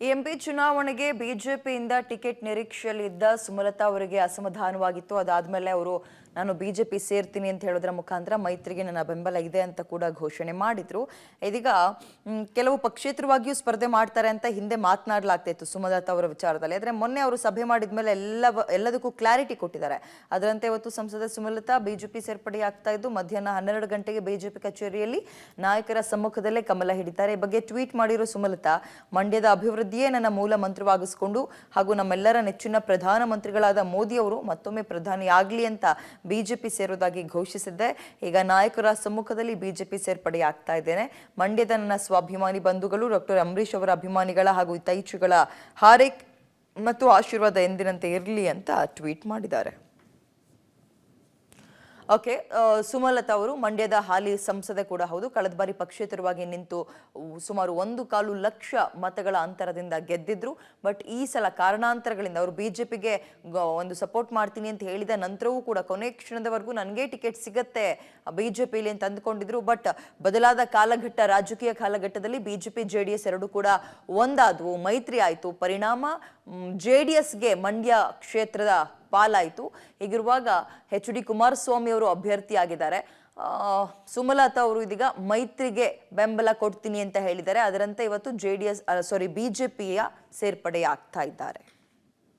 MP ಚುನಾವಣೆಗೆ ಬಿಜೆಪಿಯಿಂದ ticket ನಿರೀಕ್ಷೆಯಲ್ಲಿದ್ದ Sumalatha ಅವರಿಗೆ ಅಸಮಾಧಾನವಾಗಿತ್ತು. ಅದಾದ್ಮೇಲೆ ಅವರು ನಾನು ಬಿಜೆಪಿ ಸೇರ್ತೀನಿ ಅಂತ ಹೇಳೋದ್ರ ಮುಖಾಂತರ ಮೈತ್ರಿಗೆ ನನ್ನ ಬೆಂಬಲ ಇದೆ ಅಂತ ಕೂಡ ಘೋಷಣೆ ಮಾಡಿದ್ರು. ಇದೀಗ ಕೆಲವು ಪಕ್ಷೇತರವಾಗಿಯೂ ಸ್ಪರ್ಧೆ ಮಾಡ್ತಾರೆ ಅಂತ ಹಿಂದೆ ಮಾತನಾಡಲಾಗ್ತಿತ್ತು ಸುಮಲತಾ ಅವರ ವಿಚಾರದಲ್ಲಿ. ಆದರೆ ಮೊನ್ನೆ ಅವರು ಸಭೆ ಮಾಡಿದ್ಮೇಲೆ ಎಲ್ಲದಕ್ಕೂ ಕ್ಲಾರಿಟಿ ಕೊಟ್ಟಿದ್ದಾರೆ. ಅದರಂತೆ ಇವತ್ತು ಸಂಸದ ಸುಮಲತಾ ಬಿಜೆಪಿ ಸೇರ್ಪಡೆಯಾಗ್ತಾ ಇದ್ದು ಮಧ್ಯಾಹ್ನ 12 ಗಂಟೆಗೆ ಬಿಜೆಪಿ ಕಚೇರಿಯಲ್ಲಿ ನಾಯಕರ ಸಮ್ಮುಖದಲ್ಲೇ ಕಮಲ ಹಿಡಿತಾರೆ. ಈ ಬಗ್ಗೆ ಟ್ವೀಟ್ ಮಾಡಿರೋ ಸುಮಲತಾ, ಮಂಡ್ಯದ ಅಭಿವೃದ್ಧಿಯೇ ನನ್ನ ಮೂಲ ಮಂತ್ರವಾಗಿಸಿಕೊಂಡು ಹಾಗೂ ನಮ್ಮೆಲ್ಲರ ನೆಚ್ಚಿನ ಪ್ರಧಾನಮಂತ್ರಿಗಳಾದ ಮೋದಿ ಅವರು ಮತ್ತೊಮ್ಮೆ ಪ್ರಧಾನಿಯಾಗಲಿ ಅಂತ ಬಿಜೆಪಿ ಸೇರೋದಾಗಿ ಘೋಷಿಸಿದ್ದೆ. ಈಗ ನಾಯಕರ ಸಮ್ಮುಖದಲ್ಲಿ ಬಿಜೆಪಿ ಸೇರ್ಪಡೆಯಾಗ್ತಾ ಇದ್ದೇನೆ. ಮಂಡ್ಯದ ನನ್ನ ಸ್ವಾಭಿಮಾನಿ ಬಂಧುಗಳು ಡಾಕ್ಟರ್ ಅಂಬರೀಶ್ ಅವರ ಅಭಿಮಾನಿಗಳ ಹಾಗೂ ಹಿತೈಷಿಗಳ ಹಾರೈಕೆ ಮತ್ತು ಆಶೀರ್ವಾದ ಎಂದಿನಂತೆ ಇರಲಿ ಅಂತ ಟ್ವೀಟ್ ಮಾಡಿದ್ದಾರೆ. ಓಕೆ, ಸುಮಲತಾ ಅವರು ಮಂಡ್ಯದ ಹಾಲಿ ಸಂಸದೆ ಕೂಡ ಹೌದು. ಕಳೆದ ಬಾರಿ ಪಕ್ಷೇತರವಾಗಿ ನಿಂತು ಸುಮಾರು 1.25 ಲಕ್ಷ ಮತಗಳ ಅಂತರದಿಂದ ಗೆದ್ದಿದ್ರು. ಬಟ್ ಈ ಸಲ ಕಾರಣಾಂತರಗಳಿಂದ ಅವರು ಬಿಜೆಪಿಗೆ ಒಂದು ಸಪೋರ್ಟ್ ಮಾಡ್ತೀನಿ ಅಂತ ಹೇಳಿದ ನಂತರವೂ ಕೂಡ ಕೊನೆ ಕ್ಷಣದವರೆಗೂ ನನಗೆ ಟಿಕೆಟ್ ಸಿಗತ್ತೆ ಬಿಜೆಪಿಲಿ ಅಂತ ಅಂದ್ಕೊಂಡಿದ್ರು. ಬಟ್ ಬದಲಾದ ಕಾಲಘಟ್ಟ, ರಾಜಕೀಯ ಕಾಲಘಟ್ಟದಲ್ಲಿ ಬಿಜೆಪಿ ಜೆಡಿಎಸ್ ಎರಡು ಕೂಡ ಒಂದಾದವು, ಮೈತ್ರಿ ಆಯಿತು. ಪರಿಣಾಮ ಜೆಡಿಎಸ್ಗೆ ಮಂಡ್ಯ ಕ್ಷೇತ್ರದ ಪಾಲಾಯಿತು. ಹೀಗಿರುವಾಗ ಎಚ್ ಡಿ ಕುಮಾರಸ್ವಾಮಿ ಅವರು ಅಭ್ಯರ್ಥಿಯಾಗಿದ್ದಾರೆ. ಸುಮಲತಾ ಅವರು ಇದೀಗ ಮೈತ್ರಿಗೆ ಬೆಂಬಲ ಕೊಡ್ತೀನಿ ಅಂತ ಹೇಳಿದ್ದಾರೆ. ಅದರಂತೆ ಇವತ್ತು ಬಿಜೆಪಿಯ ಸೇರ್ಪಡೆಯಾಗ್ತಾ ಇದ್ದಾರೆ.